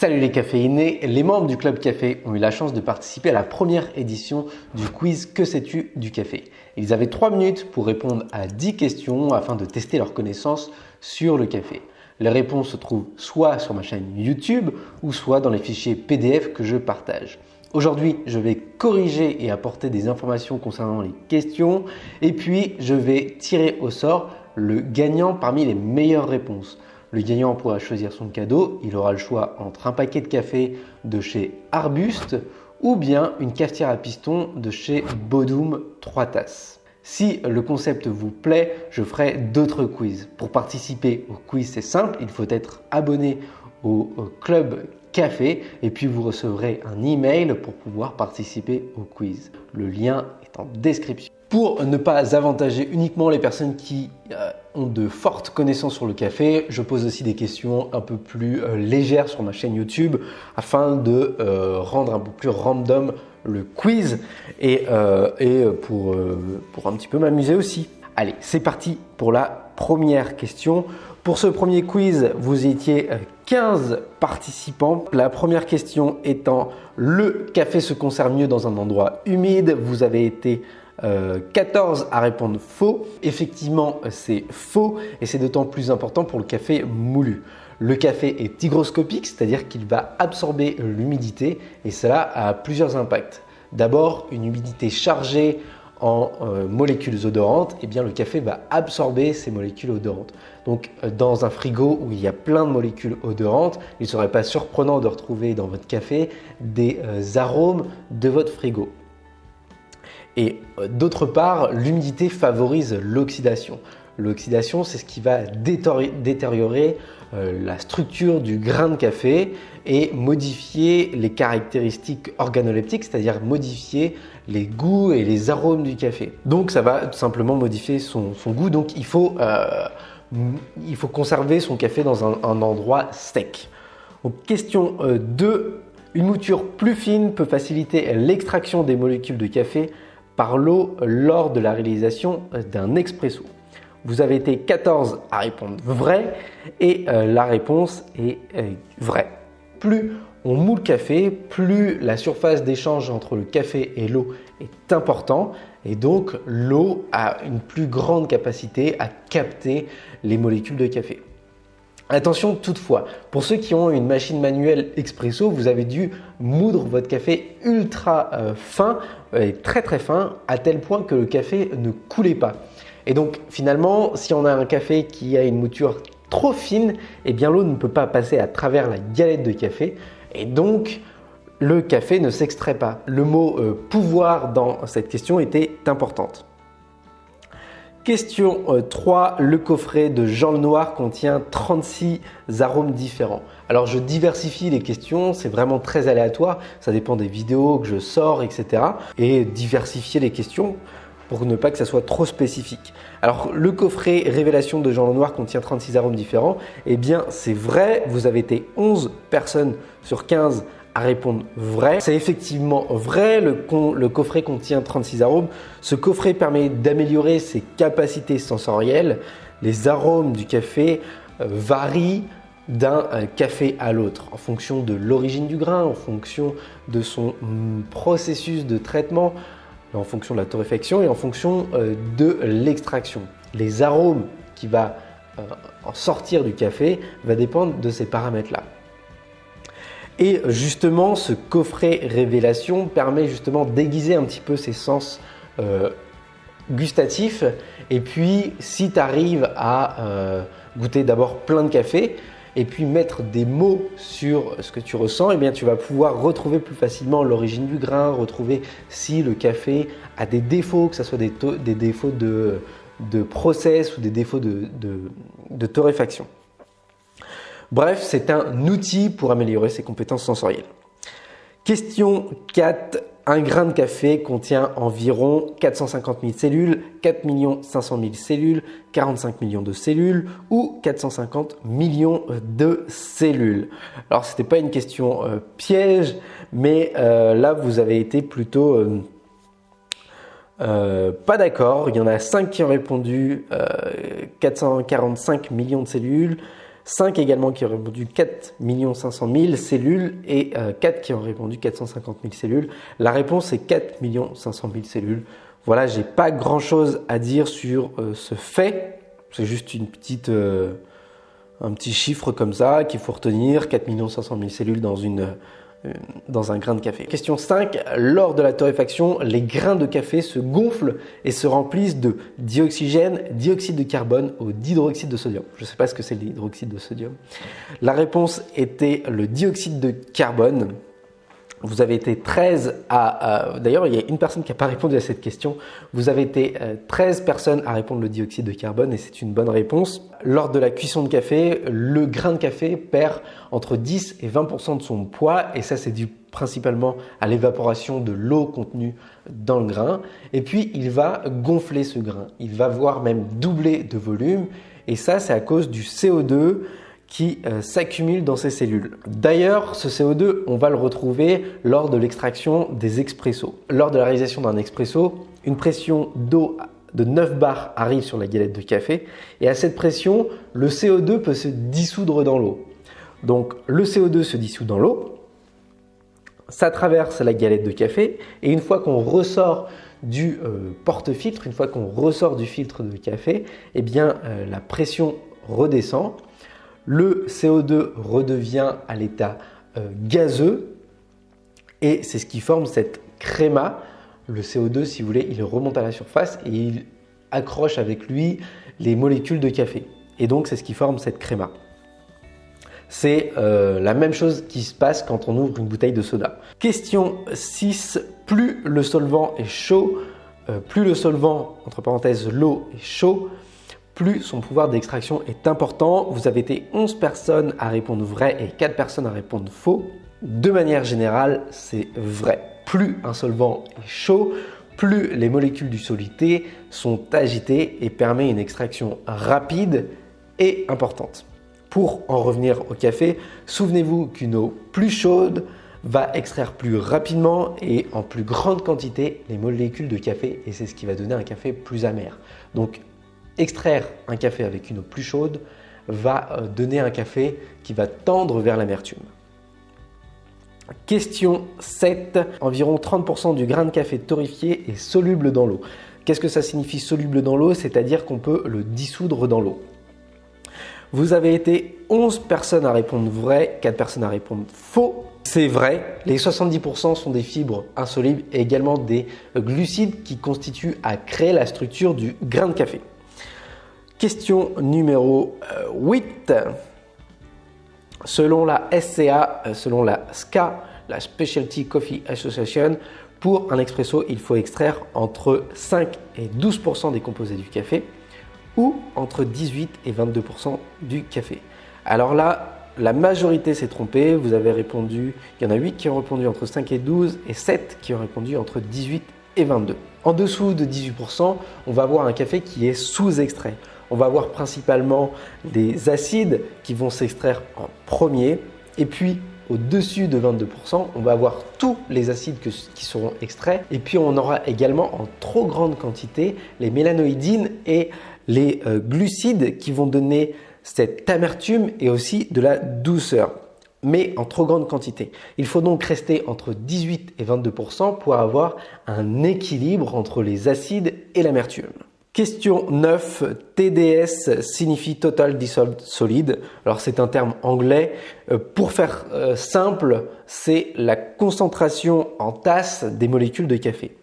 Salut les caféinés, les membres du Club Café ont eu la chance de participer à la première édition du quiz Que sais-tu du café? Ils avaient 3 minutes pour répondre à 10 questions afin de tester leurs connaissances sur le café. Les réponses se trouvent soit sur ma chaîne YouTube ou soit dans les fichiers PDF que je partage. Aujourd'hui, je vais corriger et apporter des informations concernant les questions et puis je vais tirer au sort le gagnant parmi les meilleures réponses. Le gagnant pourra choisir son cadeau, il aura le choix entre un paquet de café de chez Arbuste ou bien une cafetière à piston de chez Bodum 3 tasses. Si le concept vous plaît, je ferai d'autres quiz. Pour participer au quiz, c'est simple, il faut être abonné au Club Café et puis vous recevrez un email pour pouvoir participer au quiz. Le lien est en description. Pour ne pas avantager uniquement les personnes qui ont de fortes connaissances sur le café, je pose aussi des questions un peu plus légères sur ma chaîne YouTube afin de rendre un peu plus random le quiz et pour un petit peu m'amuser aussi. Allez, c'est parti pour la première question. Pour ce premier quiz, vous étiez 15 participants. La première question étant: le café se conserve mieux dans un endroit humide. Vous avez été 14 à répondre faux. Effectivement, c'est faux et c'est d'autant plus important pour le café moulu. Le café est hygroscopique, c'est-à-dire qu'il va absorber l'humidité et cela a plusieurs impacts. D'abord, une humidité chargée en molécules odorantes, eh bien le café va absorber ces molécules odorantes. Donc dans un frigo où il y a plein de molécules odorantes, il ne serait pas surprenant de retrouver dans votre café des arômes de votre frigo. Et d'autre part, l'humidité favorise l'oxydation. L'oxydation, c'est ce qui va détériorer la structure du grain de café et modifier les caractéristiques organoleptiques, c'est-à-dire modifier les goûts et les arômes du café. Donc ça va tout simplement modifier son goût, donc il faut conserver son café dans un endroit sec. Donc, question 2, une mouture plus fine peut faciliter l'extraction des molécules de café par l'eau lors de la réalisation d'un expresso. Vous avez été 14 à répondre vrai et la réponse est vraie. Plus on moule le café, plus la surface d'échange entre le café et l'eau est importante et donc l'eau a une plus grande capacité à capter les molécules de café. Attention toutefois, pour ceux qui ont une machine manuelle expresso, vous avez dû moudre votre café ultra fin, très fin, à tel point que le café ne coulait pas. Et donc finalement, si on a un café qui a une mouture trop fine, eh bien l'eau ne peut pas passer à travers la galette de café et donc le café ne s'extrait pas. Le mot pouvoir dans cette question était importante. Question 3, le coffret de Jean Lenoir contient 36 arômes différents. Alors je diversifie les questions, c'est vraiment très aléatoire, ça dépend des vidéos que je sors, etc. Et diversifier les questions pour ne pas que ça soit trop spécifique. Alors le coffret Révélation de Jean Lenoir contient 36 arômes différents, eh bien c'est vrai, vous avez été 11 personnes sur 15 à répondre vrai. C'est effectivement vrai, le coffret contient 36 arômes. Ce coffret permet d'améliorer ses capacités sensorielles. Les arômes du café varient d'un café à l'autre en fonction de l'origine du grain, en fonction de son processus de traitement, en fonction de la torréfaction et en fonction de l'extraction. Les arômes qui vont en sortir du café vont dépendre de ces paramètres-là. Et justement, ce coffret Révélation permet justement d'aiguiser un petit peu ses sens gustatifs. Et puis, si tu arrives à goûter d'abord plein de café et puis mettre des mots sur ce que tu ressens, eh bien, tu vas pouvoir retrouver plus facilement l'origine du grain, retrouver si le café a des défauts, que ce soit des défauts de process ou des défauts de torréfaction. Bref, c'est un outil pour améliorer ses compétences sensorielles. Question 4. Un grain de café contient environ 450 000 cellules, 4 500 000 cellules, 45 millions de cellules ou 450 millions de cellules. Alors, ce n'était pas une question piège, mais là, vous avez été plutôt pas d'accord. Il y en a 5 qui ont répondu 445 millions de cellules, 5 également qui ont répondu 4 500 000 cellules et 4 qui ont répondu 450 000 cellules. La réponse est 4 500 000 cellules. Voilà, j'ai pas grand chose à dire sur ce fait. C'est juste une petite, un petit chiffre comme ça qu'il faut retenir. 4 500 000 cellules dans un grain de café. Question 5. Lors de la torréfaction, les grains de café se gonflent et se remplissent de dioxygène, dioxyde de carbone ou d'hydroxyde de sodium. Je ne sais pas ce que c'est l'hydroxyde de sodium. La réponse était le dioxyde de carbone. Vous avez été 13 d'ailleurs, il y a une personne qui n'a pas répondu à cette question. Vous avez été 13 personnes à répondre le dioxyde de carbone et c'est une bonne réponse. Lors de la cuisson de café, le grain de café perd entre 10 et 20% de son poids et ça c'est dû principalement à l'évaporation de l'eau contenue dans le grain. Et puis il va gonfler ce grain. Il va voire même doubler de volume et ça c'est à cause du CO2 qui s'accumule dans ces cellules. D'ailleurs, ce CO2, on va le retrouver lors de l'extraction des expressos. Lors de la réalisation d'un expresso, une pression d'eau de 9 bars arrive sur la galette de café et à cette pression, le CO2 peut se dissoudre dans l'eau. Donc, le CO2 se dissout dans l'eau, ça traverse la galette de café et une fois qu'on ressort du porte-filtre, une fois qu'on ressort du filtre de café, eh bien, la pression redescend. Le CO2 redevient à l'état gazeux et c'est ce qui forme cette créma. Le CO2, si vous voulez, il remonte à la surface et il accroche avec lui les molécules de café. Et donc, c'est ce qui forme cette créma. C'est la même chose qui se passe quand on ouvre une bouteille de soda. Question 6. Plus le solvant est chaud, plus le solvant, entre parenthèses, l'eau est chaud, plus son pouvoir d'extraction est important. Vous avez été 11 personnes à répondre vrai et 4 personnes à répondre faux. De manière générale, c'est vrai. Plus un solvant est chaud, plus les molécules du soluté sont agitées et permet une extraction rapide et importante. Pour en revenir au café, souvenez-vous qu'une eau plus chaude va extraire plus rapidement et en plus grande quantité les molécules de café et c'est ce qui va donner un café plus amer. Donc, extraire un café avec une eau plus chaude va donner un café qui va tendre vers l'amertume. Question 7. Environ 30% du grain de café torréfié est soluble dans l'eau. Qu'est-ce que ça signifie soluble dans l'eau? C'est-à-dire qu'on peut le dissoudre dans l'eau. Vous avez été 11 personnes à répondre vrai, 4 personnes à répondre faux. C'est vrai, les 70% sont des fibres insolubles et également des glucides qui constituent à créer la structure du grain de café. Question numéro 8. Selon la SCA, selon la SCA, la Specialty Coffee Association, pour un expresso, il faut extraire entre 5 et 12% des composés du café ou entre 18 et 22% du café. Alors là, la majorité s'est trompée. Vous avez répondu, il y en a 8 qui ont répondu entre 5 et 12 et 7 qui ont répondu entre 18 et 22. En dessous de 18%, on va avoir un café qui est sous-extrait. On va avoir principalement des acides qui vont s'extraire en premier et puis au-dessus de 22%, on va avoir tous les acides qui seront extraits et puis on aura également en trop grande quantité les mélanoïdines et les glucides qui vont donner cette amertume et aussi de la douceur, mais en trop grande quantité. Il faut donc rester entre 18 et 22% pour avoir un équilibre entre les acides et l'amertume. Question 9. TDS signifie Total Dissolved Solid. Alors c'est un terme anglais. Pour faire simple, c'est la concentration en tasse des molécules de café.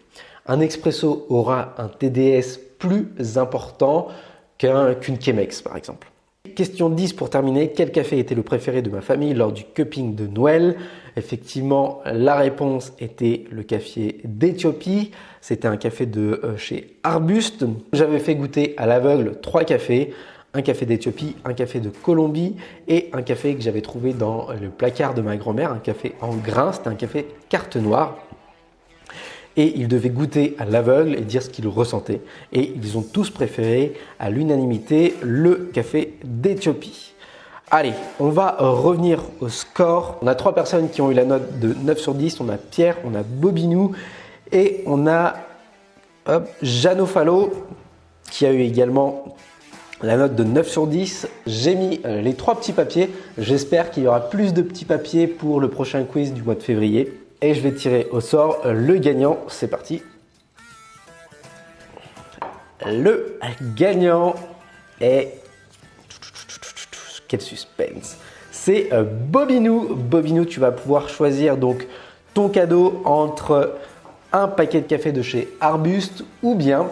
Un expresso aura un TDS plus important qu'une Chemex par exemple. Question 10 pour terminer. Quel café était le préféré de ma famille lors du cupping de Noël? Effectivement, la réponse était le café d'Éthiopie. C'était un café de chez Arbuste. J'avais fait goûter à l'aveugle 3 cafés. Un café d'Éthiopie, un café de Colombie et un café que j'avais trouvé dans le placard de ma grand-mère. Un café en grains, c'était un café carte noire. Et ils devaient goûter à l'aveugle et dire ce qu'ils ressentaient. Et ils ont tous préféré à l'unanimité le café d'Éthiopie. Allez, on va revenir au score. On a 3 personnes qui ont eu la note de 9 sur 10. On a Pierre, on a Bobinou et on a Jeannot Fallot qui a eu également la note de 9 sur 10. J'ai mis les 3 petits papiers. J'espère qu'il y aura plus de petits papiers pour le prochain quiz du mois de février. Et je vais tirer au sort le gagnant. C'est parti. Le gagnant est... Quel suspense! C'est Bobinou. Bobinou, tu vas pouvoir choisir donc ton cadeau entre un paquet de café de chez Arbuste ou bien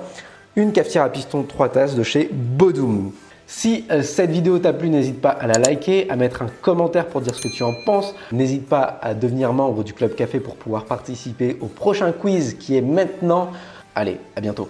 une cafetière à piston 3 tasses de chez Bodum. Si cette vidéo t'a plu, n'hésite pas à la liker, à mettre un commentaire pour dire ce que tu en penses. N'hésite pas à devenir membre du Club Café pour pouvoir participer au prochain quiz qui est maintenant. Allez, à bientôt.